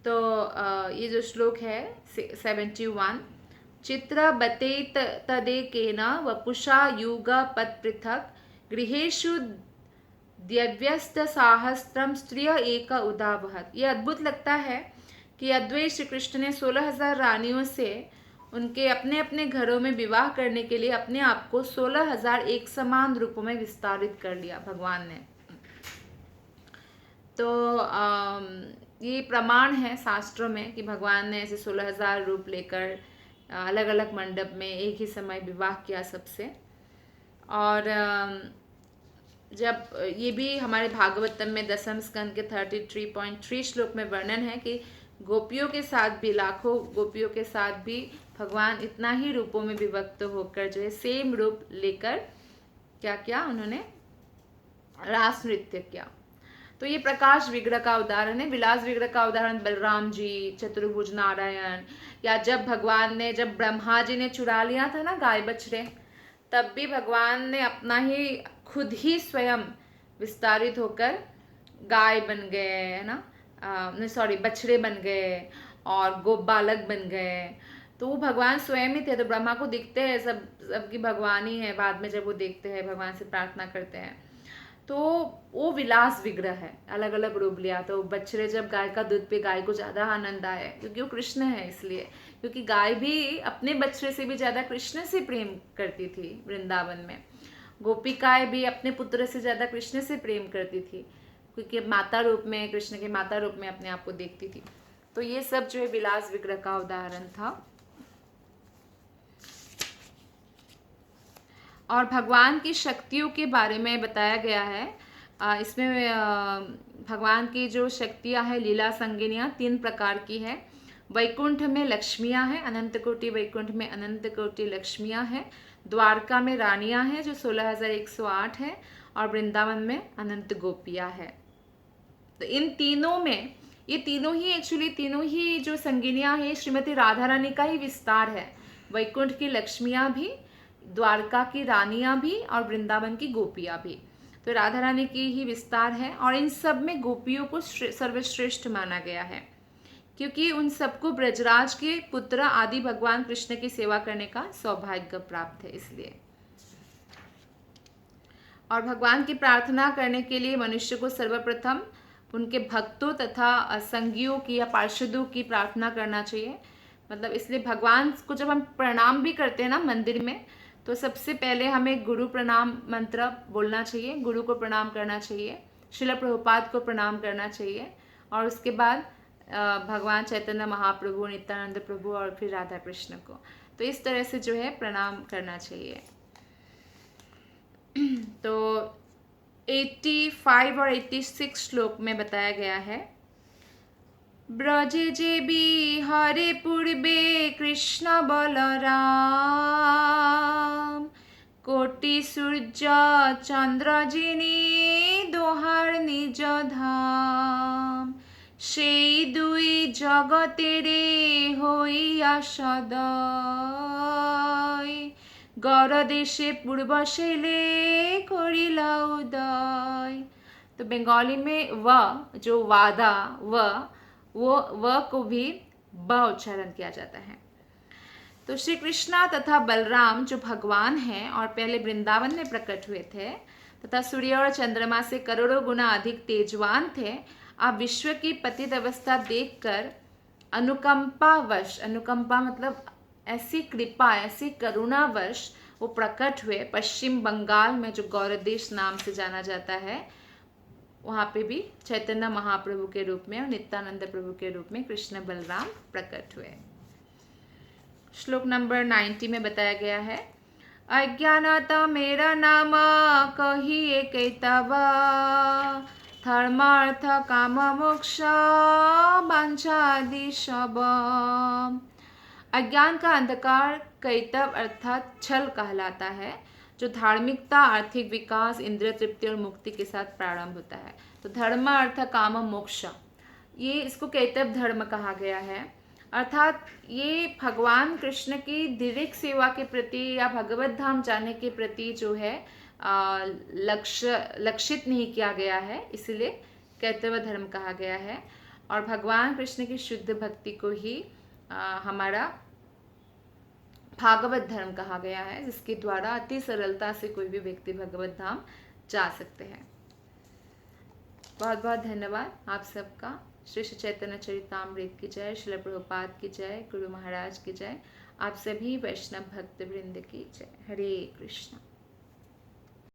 तो ये जो श्लोक है 71, चित्र बते तदेकेन वपुषा युग पद पृथक गृहेषु द्यव्यस्त साहस्त्रम स्त्रिय एक उदावहत। ये अद्भुत लगता है कि अद्वैत श्री कृष्ण ने 16,000 रानियों से उनके अपने अपने घरों में विवाह करने के लिए अपने आप को 16,000 एक समान रूपों में विस्तारित कर लिया भगवान ने। तो ये प्रमाण है शास्त्रों में कि भगवान ने ऐसे 16,000 रूप लेकर अलग अलग मंडप में एक ही समय विवाह किया सबसे। और जब ये भी हमारे भागवतम में 10वें स्कंद के 33.3 श्लोक में वर्णन है कि गोपियों के साथ भी, लाखों गोपियों के साथ भी भगवान इतना ही रूपों में विभक्त होकर जो है सेम रूप लेकर क्या किया, उन्होंने रास नृत्य किया। तो ये प्रकाश विग्रह का उदाहरण है। विलास विग्रह का उदाहरण बलराम जी, चतुर्भुज नारायण, या जब भगवान ने, जब ब्रह्मा जी ने चुरा लिया था ना गाय बछड़े, तब भी भगवान ने अपना ही खुद ही स्वयं विस्तारित होकर गाय बन गए, है ना, सॉरी बछड़े बन गए और गो बालक बन गए। तो वो भगवान स्वयं ही थे। तो ब्रह्मा को दिखते हैं सबकी भगवान ही है। बाद में जब वो देखते हैं, भगवान से प्रार्थना करते हैं, तो वो विलास विग्रह है, अलग अलग रूप लिया। तो बछड़े जब गाय का दूध पे, गाय को ज़्यादा आनंद आए क्योंकि वो कृष्ण है इसलिए, क्योंकि गाय भी अपने बछड़े से भी ज़्यादा कृष्ण से प्रेम करती थी वृंदावन में। गोपिकाएं भी अपने पुत्र से ज़्यादा कृष्ण से प्रेम करती थी क्योंकि माता रूप में, कृष्ण के माता रूप में अपने आप को देखती थी। तो ये सब जो है विलास विग्रह का उदाहरण था। और भगवान की शक्तियों के बारे में बताया गया है। इसमें भगवान की जो शक्तियां हैं, लीला संगिनियाँ 3 प्रकार की है। वैकुंठ में लक्ष्मियां हैं, अनंत कोटि वैकुंठ में अनंत कोटि लक्ष्मियां हैं। द्वारका में रानियां हैं जो 16,108 है, और वृंदावन में अनंत गोपियां है। तो इन तीनों में, ये तीनों ही एक्चुअली, तीनों ही जो संगिनियां हैं श्रीमती राधा रानी का ही विस्तार है। वैकुंठ की लक्ष्मियां भी, द्वारका की रानियां भी, और वृंदावन की गोपियां भी। तो राधा रानी की ही विस्तार है। और इन सब में गोपियों को सर्वश्रेष्ठ माना गया है क्योंकि उन सबको ब्रजराज के पुत्र आदि भगवान कृष्ण की सेवा करने का सौभाग्य प्राप्त है इसलिए। और भगवान की प्रार्थना करने के लिए मनुष्य को सर्वप्रथम उनके भक्तों तथा संगियों की या पार्षदों की प्रार्थना करना चाहिए। मतलब इसलिए भगवान को जब हम प्रणाम भी करते हैं ना मंदिर में, तो सबसे पहले हमें गुरु प्रणाम मंत्र बोलना चाहिए, गुरु को प्रणाम करना चाहिए, श्रील प्रभुपाद को प्रणाम करना चाहिए, और उसके बाद भगवान चैतन्य महाप्रभु, नित्यानंद प्रभु, और फिर राधा कृष्ण को। तो इस तरह से जो है प्रणाम करना चाहिए। तो 85 और 86 श्लोक में बताया गया है, ब्रजे जे भी हरे पूर्वे कृष्ण बलराम, कोटि सूर्य चंद्र जिनी दोहार निज धाम, সেই দুই জগতেরে হইয়া সদয়, गौर देशे पूर्व शैले करिला उदय। तो बंगाली में व जो वादा वो को भी ब उच्चारण किया जाता है। तो श्री कृष्णा तथा बलराम जो भगवान हैं और पहले वृंदावन में प्रकट हुए थे तथा सूर्य और चंद्रमा से करोड़ों गुना अधिक तेजवान थे। आप विश्व की पतित अवस्था देखकर अनुकंपावश, अनुकंपा मतलब ऐसी कृपा, ऐसी करुणावश वो प्रकट हुए पश्चिम बंगाल में जो गौर देश नाम से जाना जाता है। वहाँ पे भी चैतन्य महाप्रभु के रूप में और नित्यानंद प्रभु के रूप में कृष्ण बलराम प्रकट हुए। श्लोक नंबर 90 में बताया गया है, अज्ञानता मेरा नाम कहिए कैतवा, धर्मार्थ काम मोक्ष वांछादि सब। अज्ञान का अंधकार कैतव अर्थात छल कहलाता है, जो धार्मिकता, आर्थिक विकास, इंद्रिय तृप्ति और मुक्ति के साथ प्रारंभ होता है। तो धर्म अर्थ काम मोक्ष, ये इसको कैतव धर्म कहा गया है। अर्थात ये भगवान कृष्ण की दीर्घ सेवा के प्रति या भगवत धाम जाने के प्रति जो है लक्षित नहीं किया गया है, इसलिए कैतव धर्म कहा गया है। और भगवान कृष्ण की शुद्ध भक्ति को ही हमारा भागवत धर्म कहा गया है, जिसके द्वारा अति सरलता से कोई भी व्यक्ति भगवत धाम जा सकते हैं। बहुत बहुत धन्यवाद आप सबका। श्री चैतन्य चरितामृत की जय, श्रील प्रभुपाद की जय, गुरु महाराज की जय, आप सभी वैष्णव भक्त वृंद की जय। हरे कृष्णा।